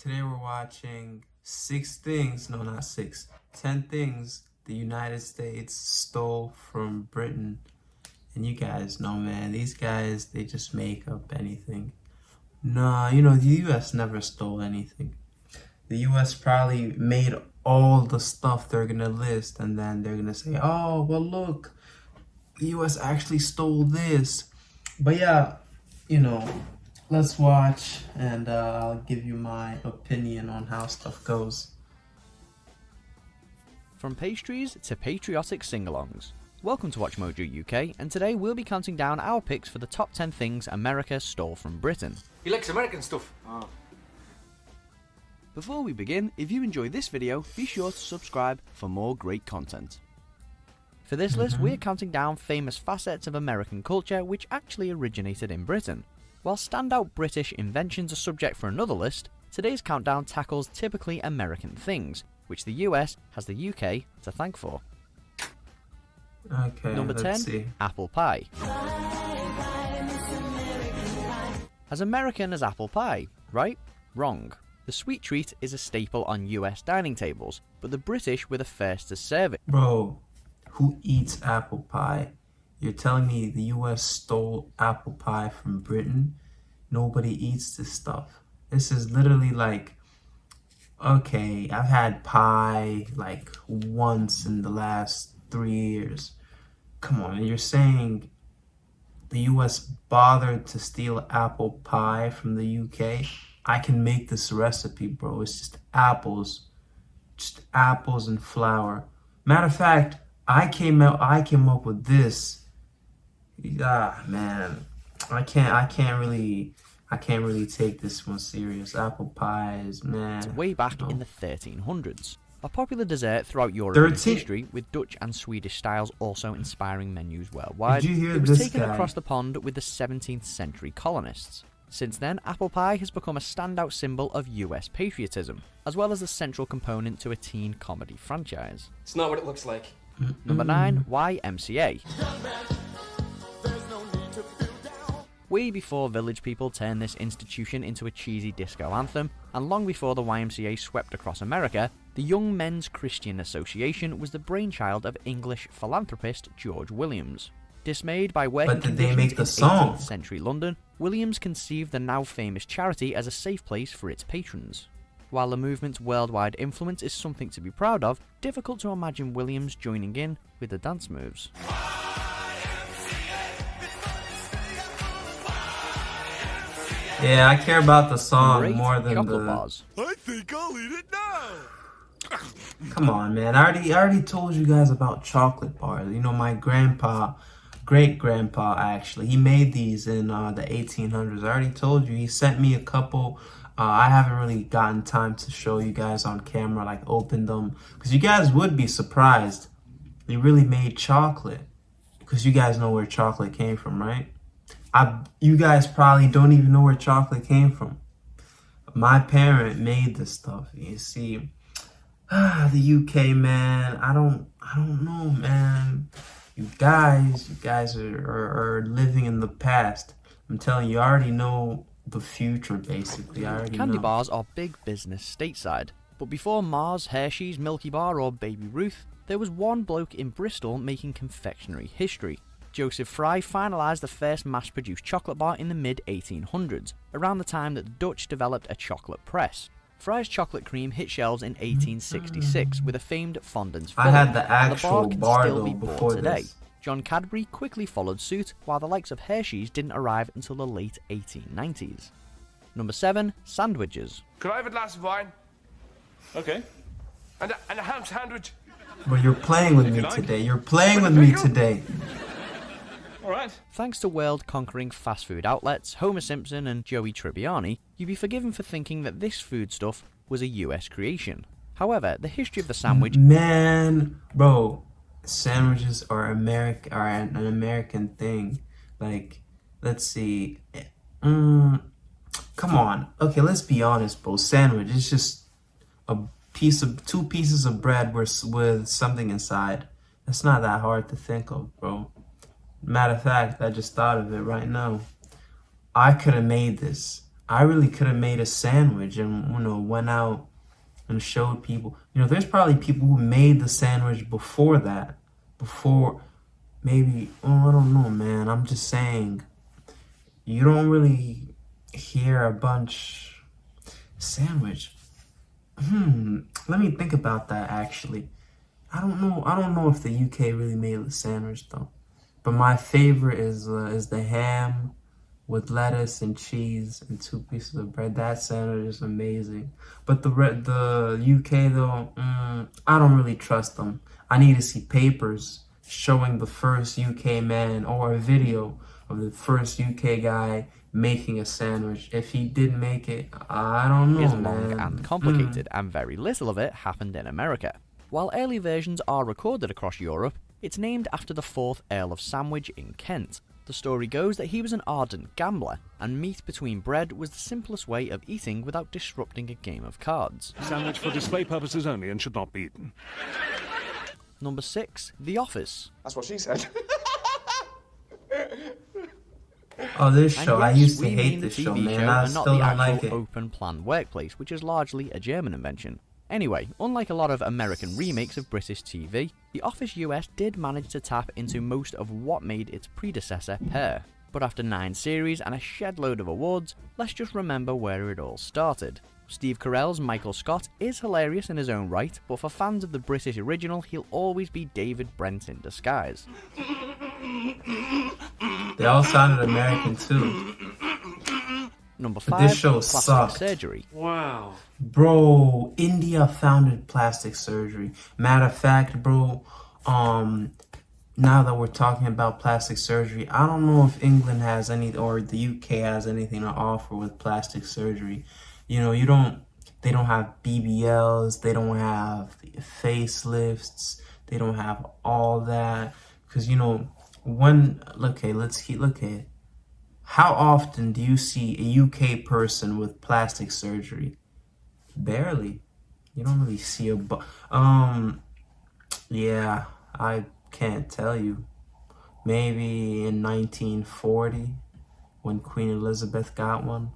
Today we're watching 10 things the United States stole from Britain. And you guys know, man, these guys, they just make up anything. Nah, the US never stole anything. The US probably made all the stuff they're gonna list, and then they're gonna say, oh, well, look, the US actually stole this. But yeah, let's watch, and I'll give you my opinion on how stuff goes. From pastries to patriotic sing-alongs. Welcome to Watch Mojo UK, and today we'll be counting down our picks for the top 10 things America stole from Britain. He likes American stuff. Oh. Before we begin, if you enjoy this video, be sure to subscribe for more great content. For this list, we're counting down famous facets of American culture which actually originated in Britain. While standout British inventions are subject for another list, today's countdown tackles typically American things, which the US has the UK to thank for. Okay, Number 10, see. apple pie. As American as apple pie, right? Wrong. The sweet treat is a staple on US dining tables, but the British were the first to serve it. Bro, who eats apple pie? You're telling me the US stole apple pie from Britain? Nobody eats this stuff. This is literally like, okay, I've had pie like once in the last 3 years. Come on, you're saying the US bothered to steal apple pie from the UK? I can make this recipe, bro. It's just apples and flour. Matter of fact, I came up with this. Man, I can't really take this one serious. Apple pies, man. Way back in the 1300s. A popular dessert throughout European history, with Dutch and Swedish styles also inspiring menus worldwide. Did you hear it was this taken guy? Across the pond with the 17th century colonists. Since then, apple pie has become a standout symbol of US patriotism, as well as a central component to a teen comedy franchise. It's not what it looks like. Number 9, YMCA. Way before Village People turned this institution into a cheesy disco anthem, and long before the YMCA swept across America, the Young Men's Christian Association was the brainchild of English philanthropist George Williams. Dismayed by working conditions in 18th century London, Williams conceived the now famous charity as a safe place for its patrons. While the movement's worldwide influence is something to be proud of, difficult to imagine Williams joining in with the dance moves. Yeah, I care about the song more than chocolate bars. I think I'll eat it now. Come on, man. I already told you guys about chocolate bars. My great-grandpa, actually, he made these in the 1800s. I already told you. He sent me a couple. I haven't really gotten time to show you guys on camera, like open them, because you guys would be surprised. He really made chocolate, because you guys know where chocolate came from, right? You guys probably don't even know where chocolate came from. My parent made this stuff. You see, the UK, man. I don't know, man. You guys are living in the past. I'm telling you, I already know the future, basically. I already Candy know. bars are big business stateside, but before Mars, Hershey's, Milky Bar or Baby Ruth, there was one bloke in Bristol making confectionery history. Joseph Fry finalised the first mass-produced chocolate bar in the mid-1800s, around the time that the Dutch developed a chocolate press. Fry's chocolate cream hit shelves in 1866 with a famed fondant's filling. I had the actual and the bar bar can still though be bought before today. this. John Cadbury quickly followed suit, while the likes of Hershey's didn't arrive until the late 1890s. Number 7, sandwiches. Could I have a glass of wine? Okay. And a ham sandwich? But you're playing with me today. You're playing with me today. Alright. Thanks to world-conquering fast food outlets, Homer Simpson and Joey Tribbiani, you'd be forgiven for thinking that this foodstuff was a US creation. However, the history of the sandwich... Man, bro, sandwiches are an American thing. Like, let's see. Come on. Okay, let's be honest, bro. Sandwich is just two pieces of bread with something inside. That's not that hard to think of, bro. Matter of fact, I just thought of it right now. I could have made this. I really could have made a sandwich and, went out and showed people. There's probably people who made the sandwich before that. Before, maybe, I don't know, man. I'm just saying, you don't really hear a bunch sandwich. Let me think about that, actually. I don't know if the UK really made the sandwich, though. But my favorite is the ham with lettuce and cheese and 2 pieces of bread. That sandwich is amazing. But the UK though, I don't really trust them. I need to see papers showing the first UK man or a video of the first UK guy making a sandwich. If he did make it, I don't know, Is man. long and complicated, and very little of it happened in America. While early versions are recorded across Europe, it's named after the 4th Earl of Sandwich in Kent. The story goes that he was an ardent gambler, and meat between bread was the simplest way of eating without disrupting a game of cards. Sandwich for display purposes only and should not be eaten. Number 6. The Office. That's what she said. Oh, this And show. I yes, used to we hate mean the this show, TV man. show I and not still the don't like actual it. open-plan workplace, which is largely a German invention. Anyway, unlike a lot of American remakes of British TV, The Office US did manage to tap into most of what made its predecessor pair. But after 9 series and a shed load of awards, let's just remember where it all started. Steve Carell's Michael Scott is hilarious in his own right, but for fans of the British original, he'll always be David Brent in disguise. They all sounded American too. Number But 5. this show Plastic sucked. surgery. Wow. Bro, India founded plastic surgery. Matter of fact, bro, now that we're talking about plastic surgery, I don't know if England has any, or the UK has anything to offer with plastic surgery. They don't have BBLs, they don't have facelifts, they don't have all that. Because, look at how often do you see a UK person with plastic surgery? Barely. You don't really see yeah, I can't tell you. Maybe in 1940 when Queen Elizabeth got one.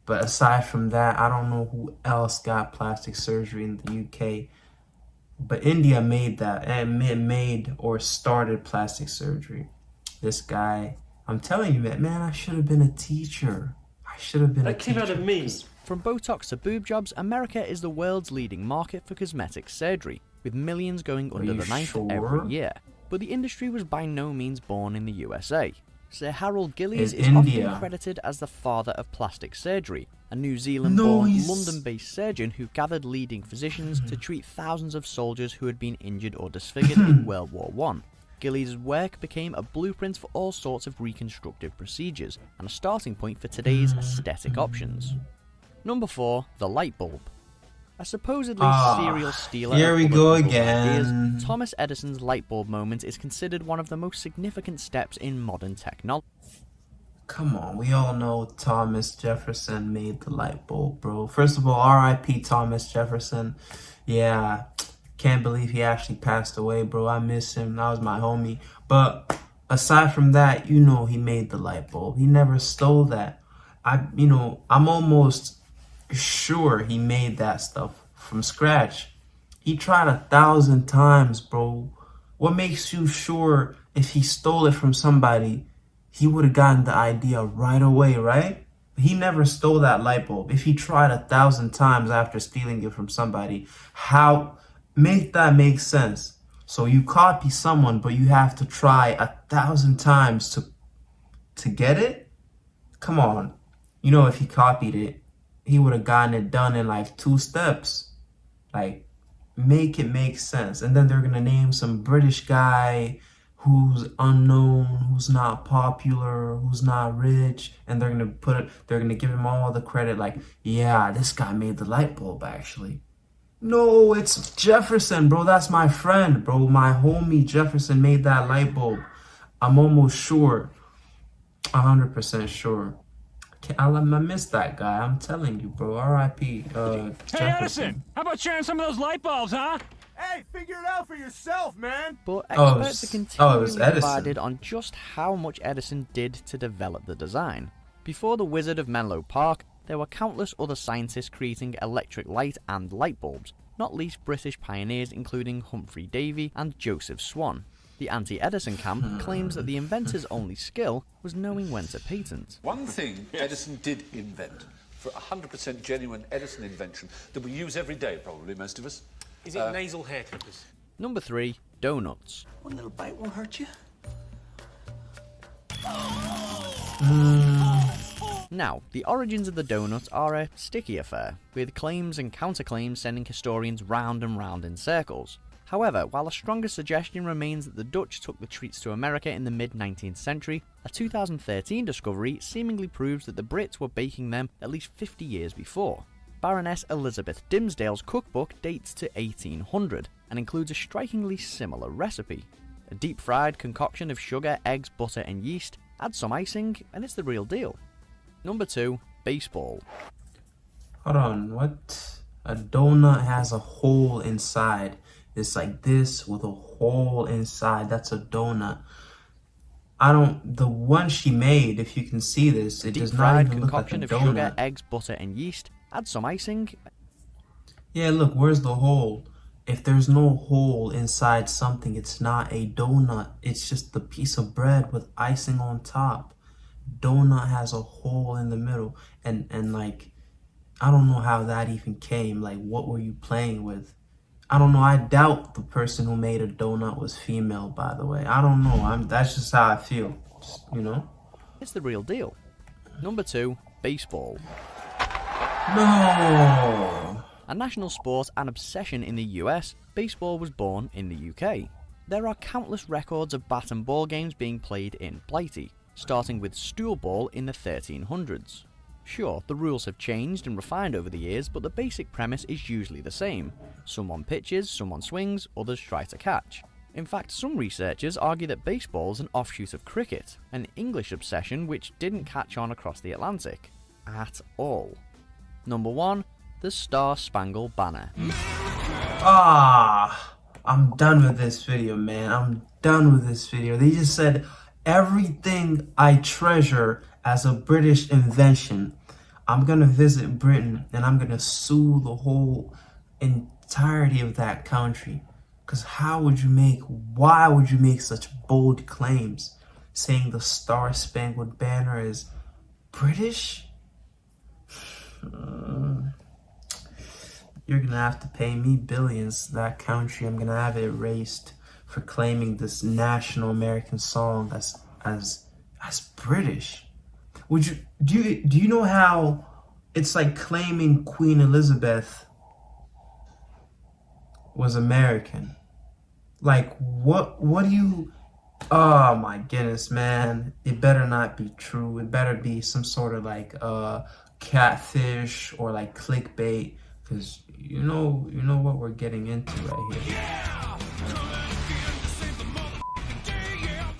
But aside from that, I don't know who else got plastic surgery in the UK. But India made that, and made or started plastic surgery. This guy, I'm telling you, man, I should have been a teacher. I should have been a teacher. That came out of me. From Botox to boob jobs, America is the world's leading market for cosmetic surgery, with millions going under you the knife sure? every year. But the industry was by no means born in the USA. Sir Harold Gillies In is India. often credited as the father of plastic surgery, a New Zealand-born, Nice. London-based surgeon who gathered leading physicians to treat thousands of soldiers who had been injured or disfigured in World War I. Gillies' work became a blueprint for all sorts of reconstructive procedures, and a starting point for today's aesthetic options. Number 4. The light bulb. A supposedly serial stealer here of we other go people's again. ideas, Thomas Edison's light bulb moment is considered one of the most significant steps in modern technology. Come on, we all know Thomas Jefferson made the light bulb, bro. First of all, R.I.P. Thomas Jefferson. Yeah, can't believe he actually passed away, bro. I miss him. That was my homie. But aside from that, he made the light bulb. He never stole that. I'm almost sure he made that stuff from scratch. He tried 1,000 times, bro. What makes you sure if he stole it from somebody, he would have gotten the idea right away, right? He never stole that light bulb. If he tried 1,000 times after stealing it from somebody, how make that make sense? So you copy someone, but you have to try 1,000 times to get it? Come on. If he copied it, he would have gotten it done in like 2 steps. Like, make it make sense. And then they're gonna name some British guy who's unknown, who's not popular, who's not rich, and they're gonna give him all the credit, like, yeah, this guy made the light bulb actually. No, it's Jefferson, bro. That's my friend, bro. My homie Jefferson made that light bulb. I'm almost sure, 100% sure. I missed that guy. I'm telling you, bro. R.I.P. Hey, Jefferson. Edison, how about sharing some of those light bulbs, huh? Hey, figure it out for yourself, man. But Oh, it experts was- are continually it was Edison. divided on just how much Edison did to develop the design. Before the Wizard of Menlo Park, there were countless other scientists creating electric light and light bulbs, not least British pioneers including Humphrey Davy and Joseph Swan. The anti-Edison camp claims that the inventor's only skill was knowing when to patent. One thing Edison did invent, for 100% genuine Edison invention, that we use every day, probably, most of us. Is it nasal hair clippers? Number 3. Donuts. One little bite won't hurt you. Now, the origins of the donut are a sticky affair, with claims and counterclaims sending historians round and round in circles. However, while a stronger suggestion remains that the Dutch took the treats to America in the mid-19th century, a 2013 discovery seemingly proves that the Brits were baking them at least 50 years before. Baroness Elizabeth Dimsdale's cookbook dates to 1800 and includes a strikingly similar recipe. A deep-fried concoction of sugar, eggs, butter and yeast, add some icing, and it's the real deal. Number 2. Baseball. Hold on, what? A donut has a hole inside. It's like this with a hole inside. That's a donut. The one she made, if you can see this, it does not even look like a concoction of donut. sugar, eggs, butter and yeast, add some icing. Yeah, look, where's the hole? If there's no hole inside something, it's not a donut. It's just a piece of bread with icing on top. Donut has a hole in the middle. And like, I don't know how that even came. Like, what were you playing with? I don't know. I doubt the person who made a donut was female, by the way. I don't know. That's just how I feel. Just, you know? It's the real deal. Number 2. Baseball. No! A national sport and obsession in the US, baseball was born in the UK. There are countless records of bat and ball games being played in Blighty, starting with stool ball in the 1300s. Sure, the rules have changed and refined over the years, but the basic premise is usually the same. Someone pitches, someone swings, others try to catch. In fact, some researchers argue that baseball is an offshoot of cricket, an English obsession which didn't catch on across the Atlantic. At all. Number 1. The Star-Spangled Banner. I'm done with this video, man. I'm done with this video. They just said everything I treasure as a British invention. I'm gonna visit Britain and I'm gonna sue the whole entirety of that country. Cause why would you make such bold claims saying the Star-Spangled Banner is British? You're gonna have to pay me billions. That country, I'm gonna have it erased for claiming this national American song as British. Do you know how it's like claiming Queen Elizabeth was American? Like what do you? Oh my goodness, man! It better not be true. It better be some sort of like catfish or like clickbait, because you know what we're getting into right here.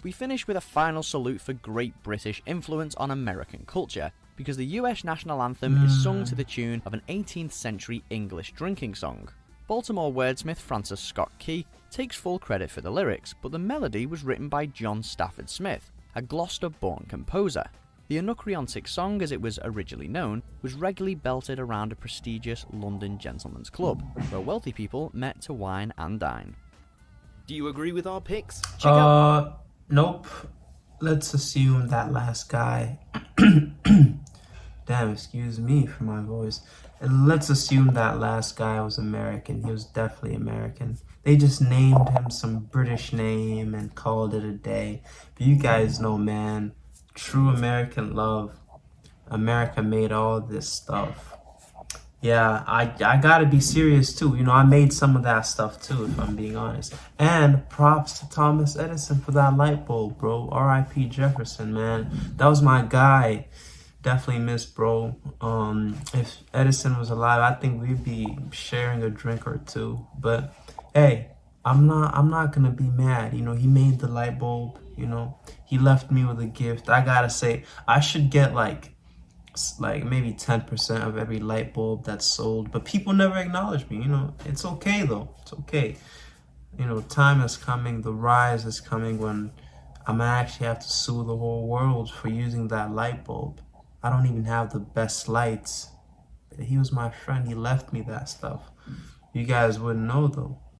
We finish with a final salute for Great British influence on American culture, because the US national anthem is sung to the tune of an 18th century English drinking song. Baltimore wordsmith Francis Scott Key takes full credit for the lyrics, but the melody was written by John Stafford Smith, a Gloucester-born composer. The Anacreontic song, as it was originally known, was regularly belted around a prestigious London gentleman's club, where wealthy people met to wine and dine. Do you agree with our picks? Nope. Let's assume that last guy. Damn, excuse me for my voice. Let's assume that last guy was American. He was definitely American. They just named him some British name and called it a day. But you guys know, man, true American love. America made all this stuff. Yeah, I gotta be serious too. You know, I made some of that stuff too, if I'm being honest. And props to Thomas Edison for that light bulb, bro. R.I.P. Jefferson, man. That was my guy. Definitely miss, bro. If Edison was alive, I think we'd be sharing a drink or two. But hey, I'm not gonna be mad. You know, he made the light bulb. You know, he left me with a gift. I gotta say, I should get like maybe 10% of every light bulb that's sold. But people never acknowledge me. You know, it's okay though. It's okay. You know, time is coming. The rise is coming when I'm gonna actually have to sue the whole world for using that light bulb. I don't even have the best lights. He was my friend. He left me that stuff. You guys wouldn't know though.